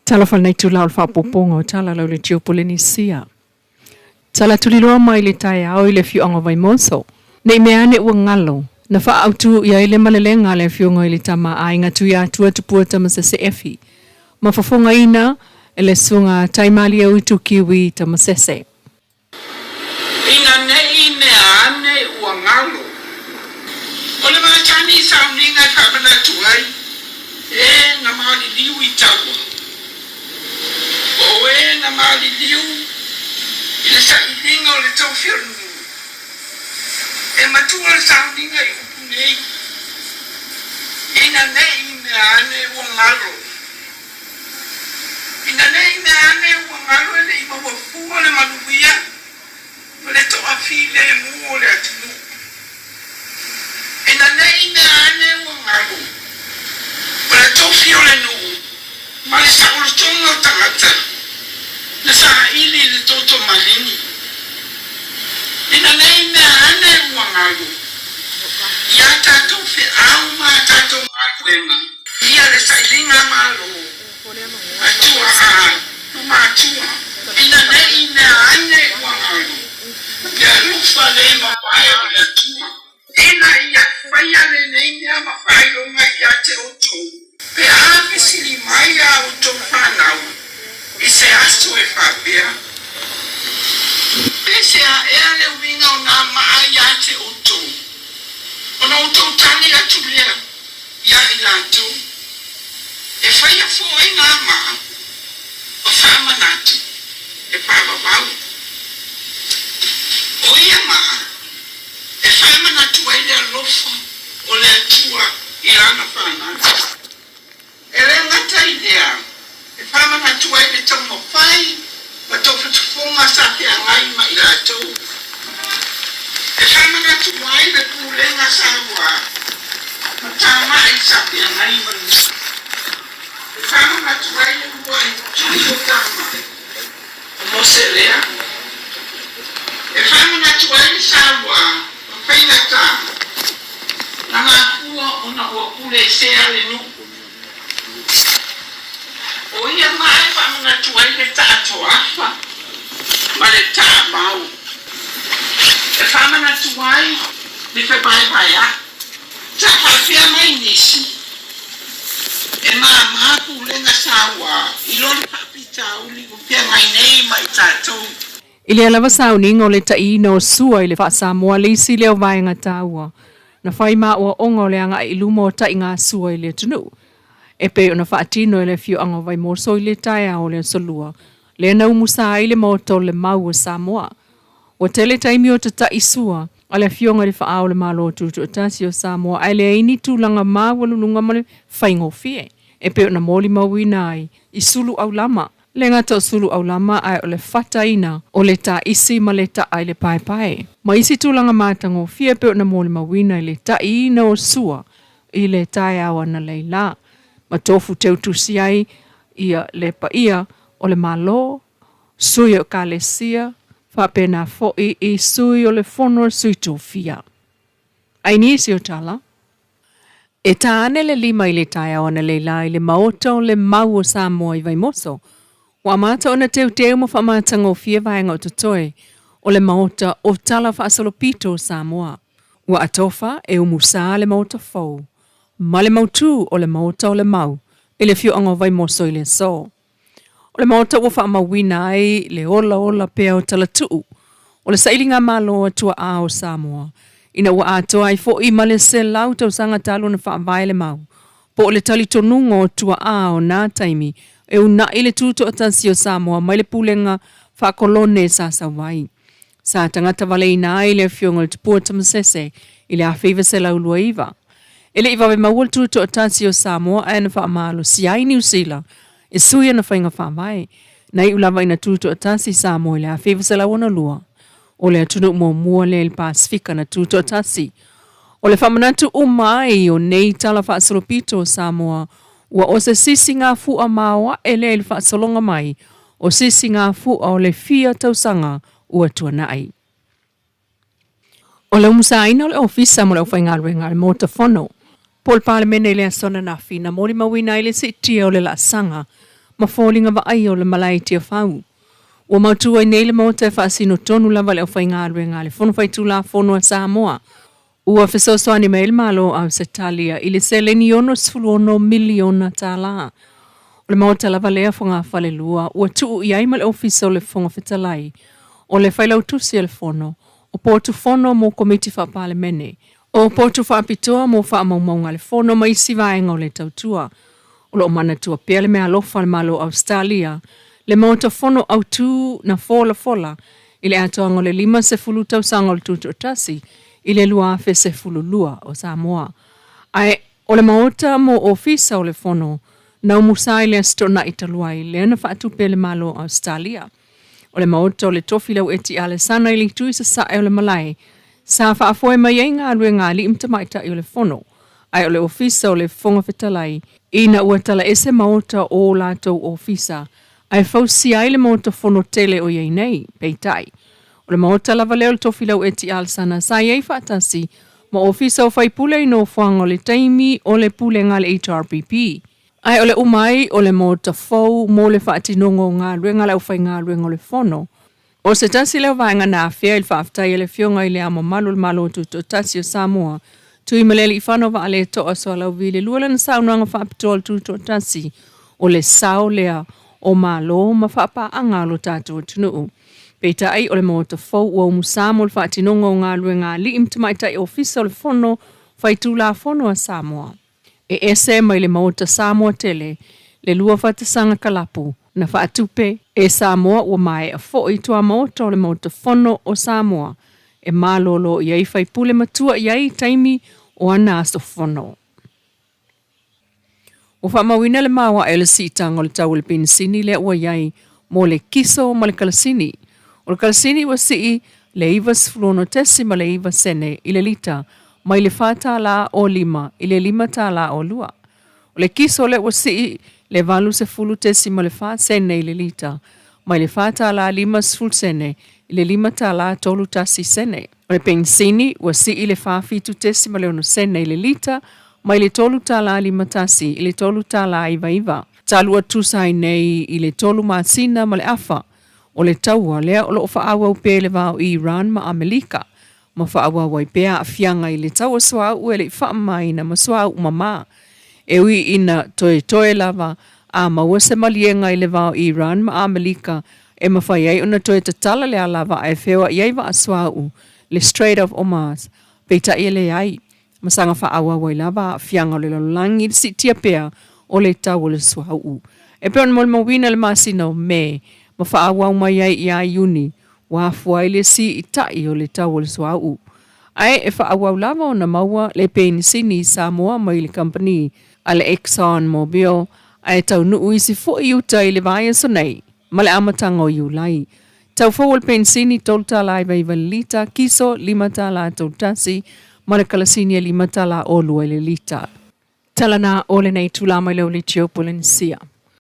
Tala whanai tu lau whapoponga o tala lau le tio Polynesia. Tala tuliloa mai le tai au i le fiuanga vai moso. Nei mea ane ua ngalo. Na wha autu ia ile malelenga le fiunga i le tama a inga tu ia tua tupua tama se efi. Ma whafonga ina e le sunga taimali au i tu kiwi tama sese. Ina nei mea ane ua ngalo. O le mga tani sa uninga whamana tuai. E na maali liu i taua. O e na maali liu i le sa ilinga o le tau whionu. E matua le sa uninga i upu nei. Ina nei mea ane ua ngalo. Ina nei mea ane ua ngalo e le ima wafua le manuia. O le toa file e mua o le atinu. Ina nei mea ane ua ngalo. O le tau fio le nuu. Ma le sa ulutonga o tangata. Na sa ili le toto malini. Ina nei mea ane ua ngalo. Ia tatou fe au ma tatou makuenga. Ia le sa ilinga malo. Atua a. Matua. Ina nei mea ane ua ngalo. Ia lufa le mawai o le atua. Ina ia whaia le nei mea mawai o nga ia te oto. Pe ave sili mai a oto whanau. I se aso e whapea. Pe se a ea le winga o nga maa ia te oto. O na oto tani atu lea. Ia i lato. E whaia fo e nga maa. O whamanatu. E whawawau. O ia maa. E whamanatu ai le alofa. O le atua i ana whanatu. E le ngata i lea. E whamanatu ai le tau mawhai. Ma tau whatufonga sa te angai ma i lato. E whamanatu ai le pūlenga sa ua. Ma tāma ai sa te angai ma ni. E whamanatu ai le ua i tui o tāma. O mose lea. E whamanatu ai le sa ua. Ma whaina tāma. Na ngā kua o na ua kule sea le nuku. O ia mai whamanatu ai le tātou awha. Ma le tā mau. E whamanatu ai le whai a. Ta whawhia mai nisi. E maa pūlenga sawa. I lori papi tauli ko pia ngai nei mai tātou. I le alawa sauninga o le taina o sua i le wha Samoa le isi leo vaenga tāua. Na whai maa ua onga o le anga i luma o tai ngā sua i le tunu. E pe o na whaatino i le fiu anga vai morso i le taia o le Aso Lua. Le na umusa i le maoto le mau o Samoa. O tele taimi o te tai sua, a le fionga le whaao le malo o tutu o tasi o Samoa, ai le aini tūlanga maa walununga male whaingo fie. E pe o na moli mawina ai, i sulu au lama. Le ngata o sulu au lama ai o le whataina o le ta isi ma le ta ai le pai pai. Ma isi tūlanga mātango fie pe o na moli mawina i le ta ina o sua i le tai awa na leila. Ma tofu teu tusi ai ia le paia o le malo, sui o kalesia, whapena foi i sui o le fono sui tofia. Ai nisi o tala. E tāne le lima i le tai awa na leila i le maota o le mau o Samoa i vai moso. Wa mata ona teu ma whamatanga o fie vaenga o totoe o le maota o Tala Fou o Samoa. Wa atofa e umusa le maota fou. Ma le mautu o le maota o le mau, e le fiu anga vai moso i le so. O le maota ua whaamawina ai le ola pea o tala tuu, o le sailinga malo atua a o Samoa. Ina ua atoa ai fo i ma le se lau tau sanga talo na whaamai le mau. Po o le tali tonunga o tua a o nā taimi, e una i le tuto o tansi o Samoa, mai le pulenga whaakolone sa sawai. Sa tangata wale ina ai le fionga le tupua tamasese, i le awhiva se lau lua iwa. Ele iwa mawal tuto o tansi o Samoa e na whaamalo si ai New Zealand e suia na whainga whaamai. Nei ulawa ina tuto o tansi Samoa i le awhiva se lau ona lua. O le atunu mua le il Pasifika na tuto o tansi. O le whamanatu umai o nei Tala Fou o Samoa ua o se sisi ngā fua maua e le il whaasolonga mai o sisi ngā fua o le fia tausanga ua tuanai. O le umusaina o le ofisa mo le whaingaruenga le mota fono. Pol palemene le asona na fina mori mawina ile sitia o le la sanga mafolinga va ai o le malai tia fau. Ua mautua i nei le mo te whaasino tonu lava le o whai ngā ruenga le fono whai tūla fono a Samoa. Ua whesosoani meil malo au se talia i le seleni ono sfuluono miliona tāla. O le mauta lava lea whanga whale lua, ua tuu i aima le ofiso le whonga whetalai, o le whailau tusi le fono, o pōtu fono mo komiti whapale mene, o pōtu whapitoa mo whaamaumaunga le fono mai si vaenga o le tautua, o lo mana tua pia le mea lofa le malo Australia, le mauta fono au tū na fola, i le atoanga le 5 se fulu tau sanga o le tutu o tasi, i le lua fe se fulu lua o Samoa. Ai, o le mauta mo ofisa o le fono, na umusai le stona italuai le na whaatupe le malo Australia. O le mauta o le tofi lau eti ale sana ili tui sa sae o le malai, sa whaafoe mai ei ngā rue ngā li imtamaita i o le fono. Ai o le ofisa o le fonga whetalai, ina ua tala ese mauta o lātou ofisa, ai fausi ai le mauta fono tele o iei nei, peitai. O le mauta lava leo le tofi lau eti ale sana, sa iei whaatasi, ma ofisa o whai pule no whanga o le taimi o le pule ngā le HRPP. Ai o le umai o le mo Tala Fou mo le whaatinongo ngā ruenga lau whai ngā ruenga o le fono. O se tasi leo vaenga nā whia il whaaftai le fionga i le amo malu le malo tu tasi o Samoa. Tui malele i whano wa ale toa soa lau vile luala na saunuanga whaapitol tu tasi o le sao lea o malo ma whaapa lo tātou tunuu. Peita ai o le mo Tala Fou ua umusamo le whaatinongo ngā ruenga li imtamaita i ofisa o le fono whai tūla fono a Samoa. E ese mai le mauta Samoa tele, le lua whatasanga kalapu, na whaatupe e Samoa ua mai a fo i tua mauta o le mauta fono o Samoa, e malolo iai whai pule matua iai taimi o ana aso fono. O whamawina le mawa e le sitanga o le tau le pinisini le ua iai mo le kiso ma le kalasini. O le kalasini ua sii le iwa sflono tesi ma le iwa sene i le lita, mai le whata la o 5, i le 5 ta la o lua. O le kiso le wasi le valu se fulu tesi ma le wha sene i le lita, mai le whata la 5 sful sene, i le 5 ta la tolu tasi sene. O le pensini wasi i le wha fitu tesi ma le ono sene i le lita, mai le tolu ta la 5 tasi, i le tolu ta la iwa. Talua tusai nei i le tolu maasina ma le afa, o le taua lea o lo whaawa upe le vau i Iran ma Amerika. Ma whaawa wai pēa a fianga i le taua soa ue le whaamai na masua umama. E ui ina toe lava a mawase malienga i le vau Iran ma Amerika e mawhai ai una toe tatala lea lava e whewa iei wa asua u le Strait of Hormuz. Peita i le ai. Masanga whaawa wai lava a fianga le lalangi si tia pēa o le taua le sua u. E pēon mo le mawina le masina o me ma whaawa mai ai i a Iuni. Wa fuaile si itai o le tau le soau. Ai e whaawau lava o na maua le penisini Samoa mai le company a le Exxon Mobil ai tau nuu isi fo iuta i le vaia sonei ma le amatanga o iulai. Tau fo le penisini tolta lai vai valita kiso 5 tala toltasi ma le kalasini 5 tala o lua le lita. Talana o le nei tula mai leo le tiopolensia.